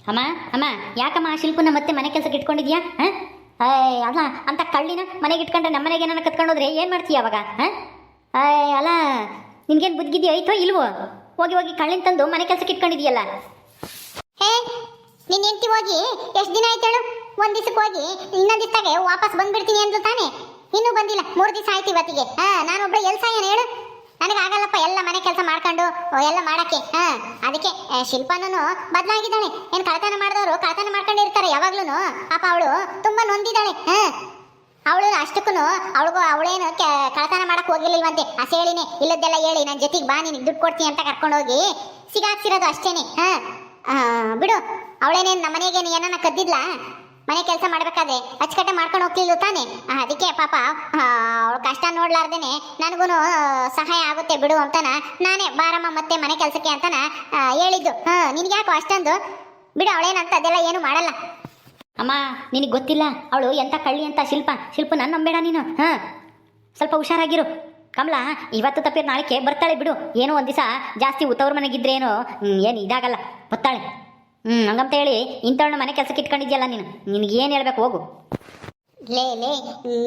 ಅಮ್ಮ ಅಮ್ಮ ಯಾಕಮ್ಮ ಆ ಶಿಲ್ಪನ ಮತ್ತೆ ಮನೆ ಕೆಲಸಕ್ಕೆ ಇಟ್ಕೊಂಡಿದ್ಯಾ? ಅಲ್ಲ ಅಂತ ಕಳ್ಳಿನ ಮನೆಗೆ ಇಟ್ಕೊಂಡ್ರೆ ನಮ್ಮ ಮನೆಗೆ ಏನಾರ ಕತ್ಕೊಂಡು ಹೋದ್ರೆ ಏನು ಮಾಡ್ತೀಯ ಅವಾಗ? ಅಲ್ಲ ನಿನ್ಗೇನು ಬುದ್ಧಿಗಿದೆಯೋ ಐತೋ ಇಲ್ವೋ? ಹೋಗಿ ಹೋಗಿ ಕಳ್ಳಿನ ತಂದು ಮನೆ ಕೆಲಸಕ್ಕೆ ಇಟ್ಕೊಂಡಿದ್ಯಲ್ಲ. ಹೇ ನಿನ್ನ ಹೆಂಡತಿ ಹೋಗಿ ಎಷ್ಟು ದಿನ ಆಯ್ತು ಹೇಳು? ಒಂದು ದಿವಸಕ್ಕೆ ಹೋಗಿ ಇನ್ನೊಂದು ದಿವಸಕ್ಕೆ ವಾಪಸ್ ಬಂದ್ಬಿಡ್ತೀನಿ ಅಂದ್ರು ತಾನೆ. ಇನ್ನೂ ಬಂದಿಲ್ಲ, 3 ದಿವಸ ಆಯ್ತು ಇವತ್ತಿಗೆ. ನಾನೊಬ್ಬ ಎಲ್ಲಿ ಸಾಯನ ಹೇಳು? ನನಗೆ ಆಗಲ್ಲಪ್ಪ ಎಲ್ಲ ಮನೆ ಕೆಲಸ ಮಾಡ್ಕೊಂಡು ಎಲ್ಲ ಮಾಡಕ್ಕೆ. ಅದಕ್ಕೆ ಶಿಲ್ಪಾನು ಬದಲಾಗಿದ್ದಾಳೆ. ಏನು ಕಳ್ತನ ಮಾಡಿದವರು ಕಳ್ತನ ಮಾಡ್ಕೊಂಡಿರ್ತಾರೆ ಯಾವಾಗ್ಲೂ. ಪಾಪ ಅವಳು ತುಂಬಾ ನೊಂದಿದ್ದಾಳೆ. ಅವಳು ಅಷ್ಟಕ್ಕೂ ಅವಳೇನು ಕಳ್ತನ ಮಾಡಕ್ ಹೋಗಿರ್ಲಿಲ್ವಂತೆ. ಹೇಳಿನೇ ಇಲ್ಲದ್ದೆಲ್ಲ ಹೇಳಿ ನನ್ನ ಜೊತೆಗೆ ಬಾ ನಿನಗೆ ದುಡ್ಡು ಕೊಡ್ತೀನಿ ಅಂತ ಕರ್ಕೊಂಡೋಗಿ ಸಿಗಾಕ್ಸಿರೋದು ಅಷ್ಟೇನೆ. ಬಿಡು, ಅವಳೇನೇನು ನಮ್ಮ ಮನೆಗೆ ಏನನ್ನ ಕದ್ದಿದ್ಲ? ಮನೆ ಕೆಲಸ ಮಾಡ್ಬೇಕಾದ್ರೆ ಅಚ್ಚುಕಟ್ಟೆ ಮಾಡ್ಕೊಂಡು ಹೋಗ್ತಿದ್ಲು ತಾನೆ. ಅದಕ್ಕೆ ಪಾಪ ಅವಳ ಕಷ್ಟ ನೋಡ್ಲಾರ್ದೇನೆ ನನಗೂ ಸಹಾಯ ಆಗುತ್ತೆ ಬಿಡು ಅಂತನ ನಾನೇ ಬಾರಮ್ಮ ಮತ್ತೆ ಮನೆ ಕೆಲಸಕ್ಕೆ ಅಂತನ ಹೇಳಿದ್ದು. ನಿನ್ಗೆ ಯಾಕೋ ಅಷ್ಟೊಂದು? ಬಿಡು, ಅವಳೇನಂತ ಅದೆಲ್ಲ ಏನು ಮಾಡಲ್ಲ. ಅಮ್ಮ ನಿನಗೆ ಗೊತ್ತಿಲ್ಲ ಅವಳು ಎಂಥ ಕಳ್ಳಿ ಅಂತ. ಶಿಲ್ಪನ ನಂಬೇಡ ನೀನು. ಸ್ವಲ್ಪ ಹುಷಾರಾಗಿರು ಕಮಲಾ. ಇವತ್ತು ತಪ್ಪಿರ ನಾಳೆಗೆ ಬರ್ತಾಳೆ ಬಿಡು. ಏನೋ ಒಂದು ದಿವಸ ಜಾಸ್ತಿ ತವ್ರ ಮನೆಗಿದ್ರೆ ಏನು ಇದಾಗಲ್ಲ, ಬರ್ತಾಳೆ. ಹಂಗಂತ ಹೇಳಿ ಇಂಥವಳನ್ನ ಮನೆ ಕೆಲಸಕ್ಕೆ ಇಟ್ಕೊಂಡಿದ್ಯಲ್ಲ ನೀನು. ನಿನಗೇನು ಹೇಳ್ಬೇಕು ಹೋಗು. ಲೇ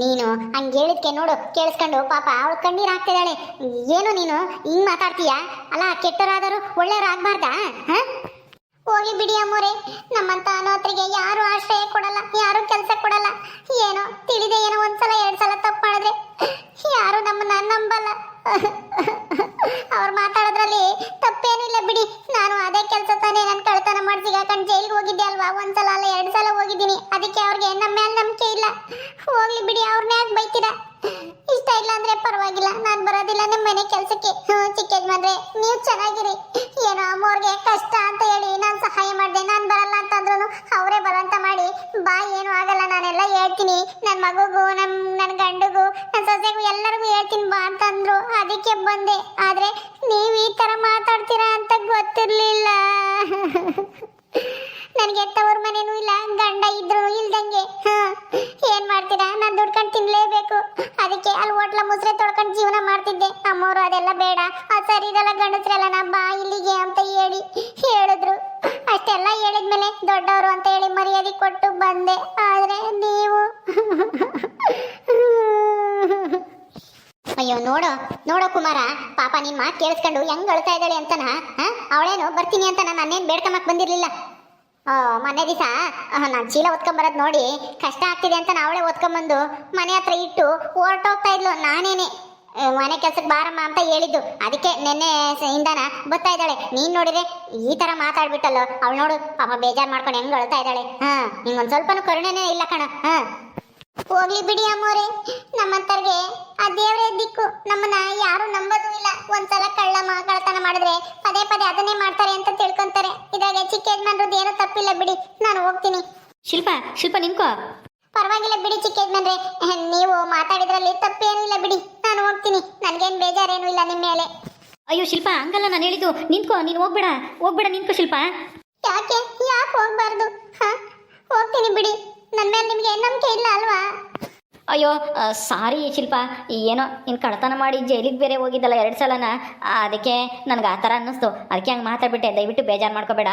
ನೀನು ಹಂಗೆ ಹೇಳಿದ್ಕೆ ನೋಡು ಕೇಳಿಸ್ಕೊಂಡು ಪಾಪ ಅವಳು ಕಣ್ಣೀರು ಹಾಕ್ತಿದ್ದಾಳೆ. ಏನು ನೀನು ಹಿಂಗೆ ಮಾತಾಡ್ತೀಯಾ? ಅಲ್ಲ ಕೆಟ್ಟವರಾದರೂ ಒಳ್ಳೆಯವರಾಗಬಾರ್ದಾ? ಹೋಗಿ ಬಿಡಿ ಅಮ್ಮೋರೆ, ನಮ್ಮಂತ ಅನಾಥರಿಗೆ ಯಾರು ಆಶ್ರಯ ಕೊಡಲ್ಲ, ಯಾರು ಕೆಲಸ ಕೊಡಲ್ಲ. ಏನೋ ತಿಳಿದೆ ಏನೋ ಒಂದ್ಸಲ 2 ಸಲ ತಪ್ಪು ಮಾಡಿದ್ರೆ ಯಾರು ನಮ್ಮನ್ನ ನಂಬಲ್ಲ. ಅವ್ರು ಮಾತಾಡೋದ್ರಲ್ಲಿ ತಪ್ಪೇನಿಲ್ಲ ಬಿಡಿ. ನಾನು ಅದೇ ಕೆಲಸ ತಾನೇ ನಾನು ಕಳ್ತನ ಮಾಡಿ ಸಿಗಾಕೊಂಡು ಜೈಲಿಗೆ ಹೋಗಿದ್ದೆ ಅಲ್ವಾ? 1 ಸಲ ಅಲ್ಲ 2 ಸಲ ಹೋಗಿದ್ದೀನಿ. ಅದಕ್ಕೆ ಅವ್ರಿಗೆ ನಮ್ಮ ಮೇಲೆ ನಂಬಿಕೆ ಇಲ್ಲ. ಹೋಗ್ಲಿ ಬಿಡಿ, ಅವ್ರನ್ನ ಯಾಕೆ ಬೈತೀರಾ? ಇಷ್ಟ ಇಲ್ಲ ಅಂದ್ರೆ ಪರವಾಗಿಲ್ಲ, ನಾನು ಬರೋದಿಲ್ಲ ನಿಮ್ಮ ಮನೆ ಕೆಲಸಕ್ಕೆ. ಚಿಕ್ಕ ಯಜಮಾನ್ರೆ ನೀವು ಚೆನ್ನಾಗಿರಿ. ಏನೋ ಅಮ್ಮವ್ರಿಗೆ ಕಷ್ಟ ಅಂತ ಹೇಳಿ ನಾನು ಸಹಾಯ ಮಾಡಿದೆ. ನಾನು ಬರಲ್ಲ ಅಂತಂದ್ರು ಅವರೇ ಬರೋಂತ ಮಾಡಿ ಬಾ, ಏನು ಆಗಲ್ಲ ನಾನೆಲ್ಲ ಹೇಳ್ತೀನಿ. ನನ್ನ ಮಗುಗೂ ನನ್ನ ಗಂಡಿಗೂ ನನ್ನ ಸೊಸೆಗೂ ಎಲ್ಲರಿಗೂ ಹೇಳ್ತೀನಿ ಬಾ ಅಂತಂದ್ರು. ಅದಕ್ಕೆ ಬಂದೆ. ಆದ್ರೆ ನೀವು ಈ ತರ ಮಾತಾಡ್ತೀರಾ ಅಂತ ಗೊತ್ತಿರ್ಲಿಲ್ಲ. ನನಗೆ ಎತ್ತವ್ರ ಮನೇನೂ ಇಲ್ಲ, ಗಂಡ ಇದ್ರು ಇಲ್ದಂಗೆ. ಏನ್ ಮಾಡ್ತೀರಾ? ನಾನು ದುಡ್ಕೊಂಡು ತಿನ್ಲೇಬೇಕು. ಅದಕ್ಕೆ ಅಲ್ಲಿ ಹೋಟ್ಲ ಮುಸ್ರೆ ತೊಳ್ಕೊಂಡು ಜೀವನ ಮಾಡ್ತಿದ್ದೆ. ಅಮ್ಮವರು ಅದೆಲ್ಲ ಬೇಡ, ಅದು ಸರಿ ಇದೆಲ್ಲ ಗಂಡಸ್ರೆಲ್ಲ ನಾ ಬಾ ಇಲ್ಲಿಗೆ ಅಂತ ಹೇಳಿದ್ರು. ಅಷ್ಟೆಲ್ಲ ಹೇಳಿದ್ಮೇಲೆ ದೊಡ್ಡವರು ಅಂತ ಹೇಳಿ ಮರ್ಯಾದೆ ಕೊಟ್ಟು ಬಂದೆ. ಆದ್ರೆ ನೀವು ಅಯ್ಯೋ ನೋಡೋ ಕುಮಾರ, ಪಾಪ ನಿನ್ ಮಾತು ಕೇಳಿಸ್ಕೊಂಡು ಹೆಂಗ್ ಅಳ್ತಾ ಇದ್ದಾಳೆ ಅಂತನ. ಅವಳೇನು ಬರ್ತೀನಿ ಅಂತ ನನ್ನೇನು ಬೇಡ್ಕೊಂಬಕ್ ಬಂದಿರ್ಲಿಲ್ಲ. ಮೊನ್ನೆ ದಿವಸ ನಾನು ಚೀಲ ಹೊತ್ಕೊಂಬರೋದು ನೋಡಿ ಕಷ್ಟ ಆಗ್ತಿದೆ ಅಂತ ಅವಳೇ ಹೊತ್ಕೊಂಬಂದು ಮನೆ ಹತ್ರ ಇಟ್ಟು ಹೊರಟೋಗ್ತಾ ಇದ್ಲು. ನಾನೇನೆ ಮನೆ ಕೆಲ್ಸಕ್ಕೆ ಬಾರಮ್ಮ ಅಂತ ಹೇಳಿದ್ದು. ಅದಕ್ಕೆ ನೆನ್ನೆ ಇಂದಾನ ಬರ್ತಾ ಇದ್ದಾಳೆ. ನೀನ್ ನೋಡಿದ್ರೆ ಈ ತರ ಮಾತಾಡ್ಬಿಟ್ಟಲ್ಲೋ. ಅವಳು ನೋಡು ಪಾಪ ಬೇಜಾರು ಮಾಡ್ಕೊಂಡು ಹೆಂಗ್ ಅಳ್ತಾ ಇದ್ದಾಳೆ. ನಿಂಗೊಂದು ಸ್ವಲ್ಪನೂ ಕರುಣೆನೇ ಇಲ್ಲ ಕಣ. ಹೋಗ್ಲಿ ಬಿಡಿ ಅಮ್ಮೋರೆ, ನಮ್ಮಂತರ್ಗೆ ಆ ದೇವರೇ ದಿಕ್ಕು. ನಮ್ಮನ್ನ ಯಾರು ನಂಬೋದು ಇಲ್ಲ. ಒಂದ್ಸಲ ಕಳ್ಳತನ ಮಾಡಿದ್ರೆ ಪದೇ ಪದೇ ಅದನ್ನೇ ಮಾಡ್ತಾರೆ ಅಂತ ತಿಳ್ಕೊಂತಾರೆ. ಇದಾಗ ಚಿಕ್ಕ ಯಜಮಾನ್ರದ್ದು ಏನೂ ತಪ್ಪಿಲ್ಲ ಬಿಡಿ, ನಾನು ಹೋಗ್ತೀನಿ. ಶಿಲ್ಪ ನಿನ್ಕೋ. ಪರವಾಗಿಲ್ಲ ಬಿಡಿ ಚಿಕ್ಕ ಯಜಮಾನ್ರೆ, ನೀವು ಮಾತಾಡಿದ್ರಲ್ಲಿ ತಪ್ಪೇನೂ ಇಲ್ಲ ಬಿಡಿ, ನಾನು ಹೋಗ್ತೀನಿ. ನನ್ಗೇನು ಬೇಜಾರೇನು ಇಲ್ಲ ನಿಮ್ಮ ಮೇಲೆ. ಅಯ್ಯೋ ಶಿಲ್ಪ, ಹಂಗಲ್ಲ ನಾನು ಹೇಳಿದ್ದು. ನಿನ್ಕೋ, ನೀನು ಹೋಗ್ಬೇಡ ನಿನ್ಕೋ ಶಿಲ್ಪ. ಯಾಕೆ ಹೋಗ್ಬಾರ್ದು? ಹೋಗ್ತೀನಿ ಬಿಡಿ. ನನ್ನ ಮೇಲೆ ನಿಮ್ಗೆ ಏನು ನಂಬಿಕೆ ಇಲ್ಲ ಅಲ್ವಾ? ಅಯ್ಯೋ ಸಾರಿ ಶಿಲ್ಪ, ಏನೋ ನೀನು ಕಳ್ತನ ಮಾಡಿ ಜೈಲಿಗೆ ಬೇರೆ ಹೋಗಿದ್ದಲ್ಲ 2 ಸಲನ. ಅದಕ್ಕೆ ನನಗೆ ಆ ಥರ ಅನ್ನಿಸ್ತು. ಅದಕ್ಕೆ ಹಂಗೆ ಮಾತಾಡ್ಬಿಟ್ಟೆ. ದಯವಿಟ್ಟು ಬೇಜಾರು ಮಾಡ್ಕೋಬೇಡ.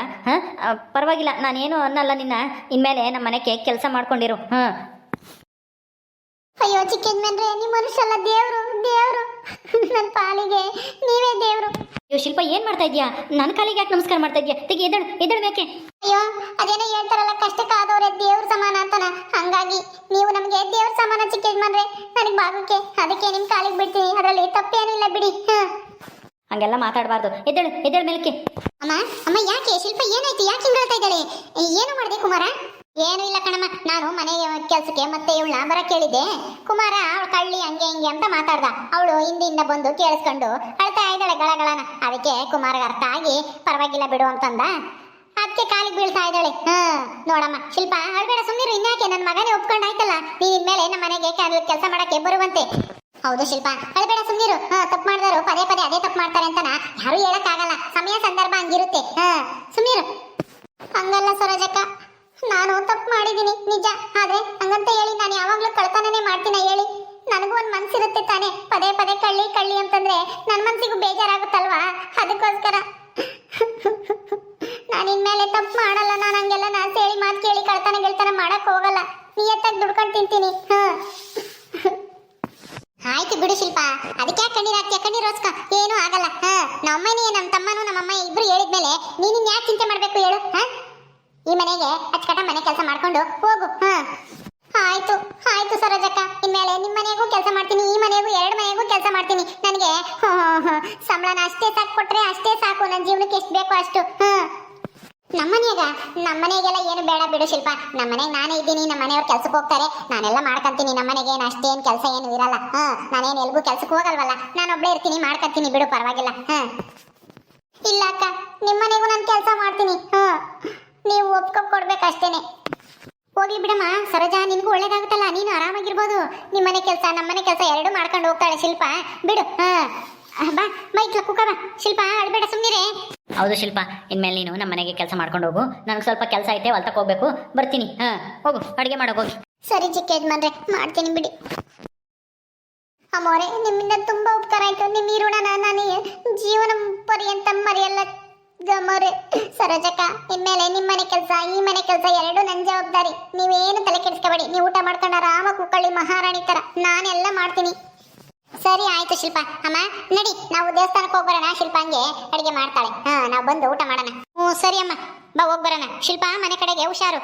ಪರವಾಗಿಲ್ಲ, ನಾನೇನು ಅನ್ನಲ್ಲ ನಿನ್ನ. ಇನ್ಮೇಲೆ ನಮ್ಮ ಮನೆಗೆ ಕೆಲಸ ಮಾಡ್ಕೊಂಡಿರು. ಅಯ್ಯೋ ಚಿಕ್ಕ ಯಜಮಾನ್ರೆ, ನಿಮ್ಮ ಮನುಷ್ಯಲ್ಲ ದೇವ್ರು. ನನ್ನ ಪಾಲಿಗೆ ನೀವೇ ದೇವ್ರು. ಅಯ್ಯೋ ಶಿಲ್ಪ, ಏನು ಮಾಡ್ತಾ ಇದೀಯಾ? ನನ್ನ ಕಾಲಿಗೆ ಯಾಕೆ ನಮಸ್ಕಾರ ಮಾಡ್ತಾ ಇದೀಯಾ? ತೆಗಿ, ಎದ್ದೇಳಬೇಕೆ? ಅಯ್ಯೋ ಅದೇನೋ ಹೇಳ್ತಾರಲ್ಲ, ಕಷ್ಟಕ್ಕಾದವ್ರೆ ದೇವ್ರ ಸಮಾನ ಅಂತನ. ಹಂಗಾಗಿ ನೀವು ನಮಗೆ ದೇವ್ರ ಸಮಾನ ಚಿಕ್ಕ ಯಜಮಾನ್ರೆ, ನನಗೆ ಭಾಗಕ್ಕೆ. ಅದಕ್ಕೆ ನಿಮ್ಮ ಕಾಲಿಗೆ ಬಿಡ್ತೀನಿ, ಅದರಲ್ಲಿ ತಪ್ಪೇನೂ ಇಲ್ಲ ಬಿಡಿ. ಹಂಗೆಲ್ಲ ಮಾತಾಡಬಾರ್ದು. ಎದ್ದೇಳ ಮೇಲಕ್ಕೆ. ಅಮ್ಮ ಯಾಕೆ ಶಿಲ್ಪ, ಏನಾಯ್ತು? ಯಾಕೆ ಹಿಂಗೆ ಹೇಳ್ತಾ ಇದ್ದಾಳೆ? ಏನು ಮಾಡಿದೆ ಕುಮಾರ? ಏನೂ ಇಲ್ಲ ಕಣಮ್ಮ, ನಾನು ಮನೆ ಕೆಲಸಕ್ಕೆ ಮತ್ತೆ ಇವಳನ್ನ ಬರಕ್ಕೆ ಹೇಳಿದ್ದೆ. ಕುಮಾರ ಅವಳು ಕಳ್ಳಿ ಹಂಗೆ ಹಿಂಗೆ ಅಂತ ಮಾತಾಡ್ದ. ಅವಳು ಹಿಂದಿಂದ ಬಂದು ಕೇಳಿಸ್ಕೊಂಡು ಅಳ್ತಾ ಇದ್ದಾಳೆ ಗಳಗಳನ. ಅದಕ್ಕೆ ಕುಮಾರ್ಗೆ ಅರ್ಥ ಆಗಿ ಪರವಾಗಿಲ್ಲ ಬಿಡು ಅಂತಂದ. ಅದಕ್ಕೆ ಕಾಲಿಗೆ ಬೀಳ್ತಾ ಇದ್ದಾಳೆ. ನೋಡಮ್ಮ ಶಿಲ್ಪ, ಅಳ್ಬೇಡ, ಸುಮ್ಮನಿರು. ಇನ್ಯಾಕೆ, ನನ್ನ ಮಗನೇ ಒಪ್ಕೊಂಡಾಯ್ತಲ್ಲ, ನೀನ್ ಇನ್ಮೇಲೆ ನಮ್ಮ ಮನೆಗೆ ಕೆಲಸ ಮಾಡಕ್ಕೆ ಬರುವಂತೆ. ಹೌದು ಶಿಲ್ಪ, ಅಳ್ಬೇಡ, ಸುಮ್ಮನಿರು. ತಪ್ಪು ಮಾಡಿದವರು ಪದೇ ಪದೇ ಅದೇ ತಪ್ಪು ಮಾಡ್ತಾರೆ ಅಂತನ ಯಾರು ಹೇಳಕ್ಕಾಗಲ್ಲ. ಸಮಯ ಸಂದರ್ಭ ಹಂಗಿರುತ್ತೆ. ಸುಮ್ಮನಿರು. ಹಂಗಲ್ಲ ಸರೋಜಕ್ಕ, ನಾನು ತಪ್ಪು ಮಾಡಿದ್ದೀನಿ ನಿಜ. ಆದ್ರೆ ಹಂಗಂತ ಹೇಳಿ ನಾನು ಯಾವಾಗ್ಲೂ ಕಳ್ತನನೇ ಮಾಡ್ತೀನ ಹೇಳಿ? ನನಗೂ ಒಂದು ಮನ್ಸಿರುತ್ತೆ ತಾನೆ. ಪದೇ ಪದೇ ಕಳ್ಳಿ ಅಂತಂದ್ರೆ ನನ್ನ ಮನ್ಸಿಗೂ ಬೇಜಾರಾಗುತ್ತಲ್ವಾ? ಅದಕ್ಕೋಸ್ಕರ ನಾನು ಇನ್ಮೇಲೆ ತಪ್ಪು ಮಾಡಲ್ಲ. ನಾನು ಹಂಗೆಲ್ಲ ನಾನು ಹೇಳಿ ಮಾತು ಕೇಳಿ ಕಳ್ತನ ಗೆಳ್ತನ ಮಾಡಕ್ ಹೋಗಲ್ಲ. ನಿಯತ್ತಾಗಿ ದುಡ್ಕೊಂಡು ತಿಂತೀನಿ. ಆಯ್ತು ಬಿಡು ಶಿಲ್ಪ, ಅದಕ್ಕೆ ಕಣ್ಣೀರ್ ಹಾಕ್ತೀಯ? ಕಣ್ಣೀರೋಸ್ಕ ಏನೂ ಆಗಲ್ಲ. ನಮ್ಮನೇ ನಮ್ಮ ತಮ್ಮನೂ ನಮ್ಮಮ್ಮ ಇಬ್ರು ಹೇಳಿದ್ಮೇಲೆ ನೀನು ಯಾಕೆ ಚಿಂತೆ ಮಾಡ್ಬೇಕು ಹೇಳು? ಈ ಮನೆಗೆ ಅಚ್ಚಕಟ್ಟ ಮನೆ ಕೆಲಸ ಮಾಡ್ಕೊಂಡು ಹೋಗು. ಆಯ್ತು ಆಯ್ತು ಸರೋಜಕ್ಕ, ಇನ್ಮೇಲೆ ನಿಮ್ಮ ಮನೆಗೂ ಕೆಲಸ ಮಾಡ್ತೀನಿ, ಈ ಮನೆಗೂ 2 ಮನೆಗೂ ಕೆಲಸ ಮಾಡ್ತೀನಿ. ನನಗೆ ಸಂಬಳನ ಅಷ್ಟೇ ಸಾಕು ಕೊಟ್ರೆ ಅಷ್ಟೇ ಸಾಕು. ನನ್ನ ಜೀವನಕ್ಕೆ ಎಷ್ಟು ಬೇಕೋ ಅಷ್ಟು. ನಮ್ಮನೆಗೆಲ್ಲ ಏನು ಬೇಡ ಬಿಡು ಶಿಲ್ಪ. ನಮ್ಮನೆಗೆ ನಾನೇ ಇದ್ದೀನಿ, ನಮ್ಮ ಮನೆಯವ್ರು ಕೆಲ್ಸಕ್ಕೆ ಹೋಗ್ತಾರೆ, ನಾನೆಲ್ಲ ಮಾಡ್ಕೊಂತೀನಿ. ನಮ್ಮನೆಗೆ ಏನು ಅಷ್ಟೇನು ಕೆಲಸ ಏನು ಇರಲ್ಲ. ನಾನೇನು ಎಲ್ಗೂ ಕೆಲ್ಸಕ್ಕೆ ಹೋಗಲ್ವಲ್ಲ, ನಾನೊಬ್ಳೇ ಇರ್ತೀನಿ, ಮಾಡ್ಕೊಂತೀನಿ ಬಿಡು, ಪರವಾಗಿಲ್ಲ. ಇಲ್ಲ ಅಕ್ಕ, ನಿಮ್ಮನೆಗೂ ನಾನು ಕೆಲಸ ಮಾಡ್ತೀನಿ. ನೀವು ಒಪ್ಕೊಡ್ಬೇಕಷ್ಟೇನೆ. ಹೋಗ್ಲಿ ಬಿಡಮ್ಮ ಸರೋಜಾ, ನಿನ್ಗೂ ಒಳ್ಳೇದಾಗುತ್ತಲ್ಲ, ನೀನು ಆರಾಮಾಗಿರ್ಬೋದು. ನಿಮ್ಮನೆ ಕೆಲಸ ನಮ್ಮನೆ ಕೆಲಸ 2 ಮಾಡ್ಕೊಂಡು ಹೋಗ್ತಾಳೆ ಶಿಲ್ಪ. ಬಿಡು. ಬಾ ಇಟ್ಲ ಕುಕ್ಕ ಬಾ. ಶಿಲ್ಪ ಅಳ್ಬೇಡ, ಸುಮ್ಮನಿರೇ. ಹೌದು ಶಿಲ್ಪ, ಇನ್ಮೇಲೆ ನೀನು ನಮ್ಮ ಮನೆಗೆ ಕೆಲಸ ಮಾಡ್ಕೊಂಡು ಹೋಗು. ನನಗೆ ಸ್ವಲ್ಪ ಕೆಲಸ ಐತೆ, ಹೊಲ್ತಕ್ಕೆ ಹೋಗ್ಬೇಕು, ಬರ್ತೀನಿ. ಹೋಗು, ಅಡುಗೆ ಮಾಡೋಕೆ ಹೋಗಿ. ಸರಿ ಚಿಕ್ಕ ಯಜಮಾನ್ರೆ, ಮಾಡ್ತೀನಿ ಬಿಡಿ. ಅಮ್ಮೋರೆ, ನಿಮ್ಮಿಂದ ತುಂಬಾ ಉಪಕಾರ ಆಯ್ತು. ನಿಮ್ಮ ಈ ಋಣನ ನಾನು ಜೀವನ ಪರ್ಯಂತ ಮರೆಯಲ್ಲ ಗಮೋರೆ. ಸರೋಜಕ್ಕ, ಇನ್ಮೇಲೆ ನಿಮ್ಮನೆ ಕೆಲಸ ಈ ಮನೆ ಕೆಲಸ 2 ನನ್ನ ಜವಾಬ್ದಾರಿ. ನೀವೇನು ತಲೆ ಕೆಡಿಸ್ಕೋಬೇಡಿ. ನೀವು ಊಟ ಮಾಡ್ಕೊಂಡು ಆರಾಮ ಕೂತ್ಕೊಳ್ಳಿ, ಮಹಾರಾಣಿ ತರ. ನಾನೆಲ್ಲ ಮಾಡ್ತೀನಿ. ಸರಿ ಆಯ್ತು ಶಿಲ್ಪ. ಅಮ್ಮ ನಡಿ, ನಾವು ದೇವಸ್ಥಾನಕ್ಕೆ ಹೋಗ್ಬರೋಣ. ಶಿಲ್ಪ ಹಂಗೆ ಅಡಿಗೆ ಮಾಡ್ತಾಳೆ. ನಾವು ಬಂದು ಊಟ ಮಾಡೋಣ. ಸರಿ ಅಮ್ಮ, ಬಾ ಹೋಗ್ಬರೋಣ. ಶಿಲ್ಪ ಮನೆ ಕಡೆಗೆ ಹುಷಾರು.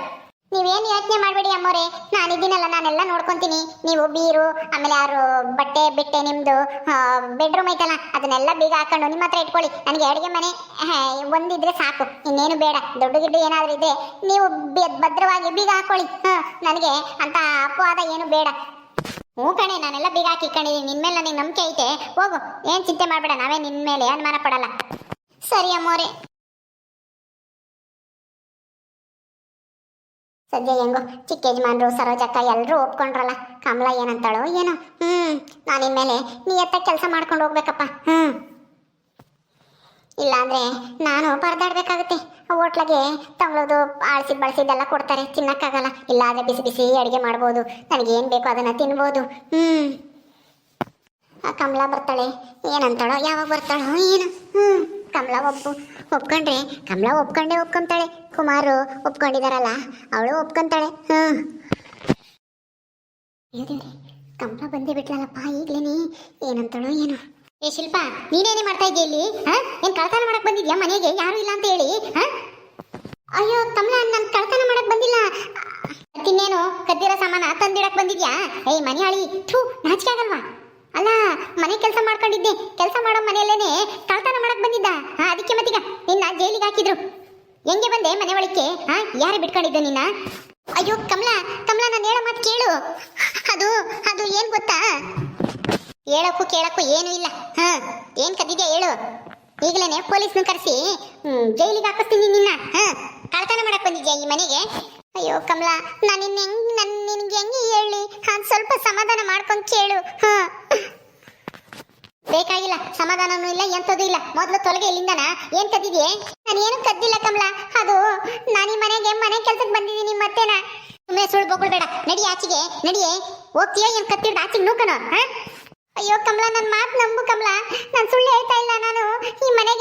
ನೀವೇನು ಯೋಚನೆ ಮಾಡಬೇಡಿ ಅಮ್ಮೋರೆ, ನಾನಿದ್ದೀನಲ್ಲ, ನಾನೆಲ್ಲ ನೋಡ್ಕೊಂತೀನಿ. ನೀವು ಬೀರು, ಆಮೇಲೆ ಯಾರು ಬಟ್ಟೆ ನಿಮ್ದು ಬೆಡ್ರೂಮ್ ಐತಲ್ಲ, ಅದನ್ನೆಲ್ಲ ಬೀಗ ಹಾಕೊಂಡು ನಿಮ್ಮ ಹತ್ರ ಇಟ್ಕೊಳ್ಳಿ. ನನಗೆ ಅಡುಗೆ ಮನೆ ಒಂದಿದ್ರೆ ಸಾಕು, ಇನ್ನೇನು ಬೇಡ. ದೊಡ್ಡ ಗಿಡ್ಡು ಏನಾದರೂ ಇದೆ ನೀವು ಭದ್ರವಾಗಿ ಬೀಗ ಹಾಕೊಳ್ಳಿ. ನನಗೆ ಅಂತ ಅಪವಾದ ಏನು ಬೇಡ. ಕಣೆ, ನಾನೆಲ್ಲ ಬೀಗ ಹಾಕಿ ಇಟ್ಕೊಂಡಿದ್ದೀನಿ. ನಿನ್ಮೇಲೆ ನನಗೆ ನಂಬಿಕೆ ಐತೆ. ಹೋಗು, ಏನು ಚಿಂತೆ ಮಾಡಬೇಡ. ನಾವೇ ನಿನ್ನ ಮೇಲೆ ಅನುಮಾನ ಪಡಲ್ಲ. ಸರಿ ಅಮ್ಮೋರೆ. ಸದ್ಯ ಹೆಂಗೋ ಚಿಕ್ಕ ಯಜಮಾನ್ರು ಸರೋಜಕ್ಕ ಎಲ್ಲರೂ ಒಪ್ಕೊಂಡ್ರಲ್ಲ. ಕಮಲ ಏನಂತಾಳೋ ಏನೋ. ನಾನು ಇನ್ಮೇಲೆ ನಿಯತ್ತಾಗಿ ಕೆಲಸ ಮಾಡ್ಕೊಂಡು ಹೋಗ್ಬೇಕಪ್ಪ. ಇಲ್ಲಾಂದ್ರೆ ನಾನು ಪರದಾಡ್ಬೇಕಾಗುತ್ತೆ. ಹೋಟ್ಲಿಗೆ ತಗೊಳ್ಳೋದು ಆಳ್ಸಿದ್ ಬಳಸಿದ್ದೆಲ್ಲ ಕೊಡ್ತಾರೆ, ತಿನ್ನಕ್ಕಾಗಲ್ಲ. ಇಲ್ಲಾಂದ್ರೆ ಬಿಸಿ ಬಿಸಿ ಅಡುಗೆ ಮಾಡ್ಬೋದು, ನನಗೇನು ಬೇಕೋ ಅದನ್ನು ತಿನ್ಬೋದು. ಆ ಕಮಲ ಬರ್ತಾಳೆ, ಏನಂತಾಳೋ, ಯಾವಾಗ ಬರ್ತಾಳೋ ಏನು. ಕಮಲ ಒಪ್ಕೊಂಡ್ರೆ ಕಮಲ ಒಪ್ಕೊಂತಾಳೆ. ಕುಮಾರು ಒಪ್ಕೊಂಡಿದಾರಲ್ಲ, ಅವಳು ಒಪ್ಕೊಂತಾಳೆ. ಕಮಲ ಬಂದೇ ಬಿಟ್ಲಲ್ಲಪ್ಪ ಈಗ್ಲೇನೆ. ಏನಂತಾಳೋ ಏನು. ಏ ಶಿಲ್ಪ, ನೀನೇನೇ ಮಾಡ್ತಾ ಇದೆಯಾ ಇಲ್ಲಿ? ಏನ್ ಕಳ್ತನ ಮಾಡಕ್ ಬಂದಿದ್ಯಾ ಮನೆಗೆ? ಯಾರು ಇಲ್ಲ ಅಂತ ಹೇಳಿ. ಅಯ್ಯೋ ಕಮಲ, ನಾನು ಕಳ್ತನ ಮಾಡಕ್ ಬಂದಿಲ್ಲ. ತಿನ್ನೇನು ಕದ್ದಿರೋ ಸಾಮಾನ ತಂದಿಡಕ್ ಬಂದಿದ್ಯಾ? ಏಯ್ ಮನೆ ಹಾಳಿ, ನಾಚಿಕೆ ಆಗಲ್ವಾ? ಅಲ್ಲ, ಮನೆ ಕೆಲಸ ಮಾಡ್ಕೊಂಡಿದ್ದೆ, ಕೆಲಸ ಮಾಡೋ ಮನೆಯಲ್ಲೇನೆ ಕಳ್ತನ ಮಾಡಕ್ ಬಂದಿದ್ದ. ಅದಕ್ಕೆ ಮತ್ತೀಗ ನಿನ್ನ ಜೈಲಿಗೆ ಹಾಕಿದ್ರು. ಹೆಂಗೆ ಬಂದೆ ಮನೆ ಒಳಕ್ಕೆ? ಯಾರೇ ಬಿಟ್ಕೊಂಡಿದ್ದ ನಿನ್ನ? ಅಯ್ಯೋ ಕಮಲ, ನಾನು ಹೇಳೋ ಮಾತು ಕೇಳು. ಅದು ಏನ್ ಗೊತ್ತಾ? ಹೇಳಕ್ಕೂ ಕೇಳಕ್ಕೂ ಏನೂ ಇಲ್ಲ. ಏನ್ ಕದ್ದಿದ್ಯಾ ಹೇಳು. ಈಗಲೇ ಪೊಲೀಸ್ನ ಕರೆಸಿ ಜೈಲಿಗೆ ಹಾಕಿಸ್ತೀನಿ ನಿನ್ನ. ಕಳ್ತನ ಮಾಡಕ್ ಬಂದಿದ್ಯಾ ಈ ಮನೆಗೆ? ಅಯ್ಯೋ ಕಮಲ, ನಾನು ನಿನ್ಗೆ ಹೆಂಗೆ ಹೇಳಿ? ಸ್ವಲ್ಪ ಸಮಾಧಾನ ಮಾಡ್ಕೊಂಡು ಕೇಳು. ಬೇಕಾಗಿಲ್ಲ, ಸಮಾಧಾನನೂ ಇಲ್ಲ, ಎಂಥದ್ದು ಇಲ್ಲ. ಮೊದಲು ತೊಲಗೆ ಇಲ್ಲಿಂದನ. ಏನ್ ಕದ್ದಿದ್ಯೆ? ನಾನು ಏನು ಕದ್ದಿಲ್ಲ ಕಮಲ. ಅದು ನಾನು ಈ ಮನೆ ಕೆಲ್ಸಕ್ಕೆ ಬಂದಿದ್ದೀನಿ. ಮತ್ತೇನ? ಸುಮ್ಮನೆ ಸುಳ್ಳು ಬೊಗಳ್ಬೇಡ. ನಡಿ ಆಚೆಗೆ, ನಡಿಯೇ. ಹೋಗ್ತೀಯೋ ಏನು ಕತ್ತಿಡ್ದು ಆಚೆಗೆ ನೂಕನ? ಅಯ್ಯೋ ಕಮಲ, ನನ್ನ ಮಾತು ನಂಬು ಕಮಲ. ನಾನು ಸುಳ್ಳು ಹೇಳ್ತಾ ಇಲ್ಲ. ನಾನು ಈ ಮನೆ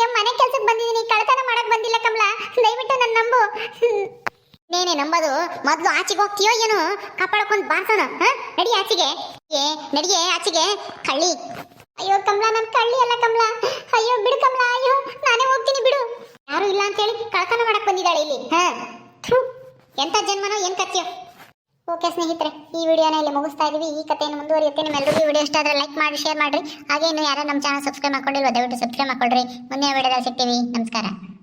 ಕೆಲ್ಸಕ್ಕೆ ಬಂದಿದ್ದೀನಿ, ಕಳ್ತನ ಮಾಡಕ್ ಬಂದಿಲ್ಲ ಕಮಲ. ದಯವಿಟ್ಟು ನನ್ನ ನಂಬು. ನೇನೆ ನಂಬೋದು? ಮೊದಲು ಆಚೆಗೆ ಹೋಗ್ತೀಯೋ ಏನು? ಕಾಪಾಡ್ಕೊಂಡು ಬಾರ್ಸೋಣ. ನಡಿ ಆಚೆಗೆ. ನಡಿಯೇ ಆಚೆಗೆ, ಕಳ್ಳಿ. ಅಯ್ಯೋ ಕಮಲ, ನನ್ನ ಕಳ್ಳಿ ಅಲ್ಲ ಕಮಲ. ಅಯ್ಯೋ ಬಿಡು ಕಮಲ, ಅಯ್ಯೋ ನಾನೇ ಹೋಗ್ತೀನಿ ಬಿಡು. ಯಾರು ಇಲ್ಲ ಅಂತ ಹೇಳಿ ಕಳ್ತನ ಮಾಡಕ್ ಬಂದಿದ್ದಾಳೆ ಇಲ್ಲಿ. ಎಂತ ಜನ್ಮನೋ ಏನ್ ಕತ್ತೀಯೋ. ಓಕೆ ಸ್ನೇಹಿತರೆ, ಈ ವಿಡಿಯೋನ ಇಲ್ಲಿ ಮುಗಿಸ್ತಾ ಇದೀವಿ. ಈ ಕಥೆಯನ್ನು ಮುಂದುವರಿಯುತ್ತೆ. ನಿಮ್ಮೆಲ್ಲರಿಗೂ ಈ ವಿಡಿಯೋ ಇಷ್ಟ ಆದರೆ ಲೈಕ್ ಮಾಡಿ, ಶೇರ್ ಮಾಡಿರಿ. ಹಾಗೆ ಇನ್ನು ಯಾರು ನಮ್ಮ ಚಾನಲ್ ಸಬ್ಸ್ಕ್ರೈಬ್ ಮಾಡ್ಕೊಂಡಿಲ್ವ, ದಯವಿಟ್ಟು ಸಬ್ಸ್ಕ್ರೈಬ್ ಮಾಡ್ಕೊಳ್ರಿ. ಮುಂದಿನ ವಿಡಿಯೋದಲ್ಲಿ ಸಿಗ್ತೀವಿ. ನಮಸ್ಕಾರ.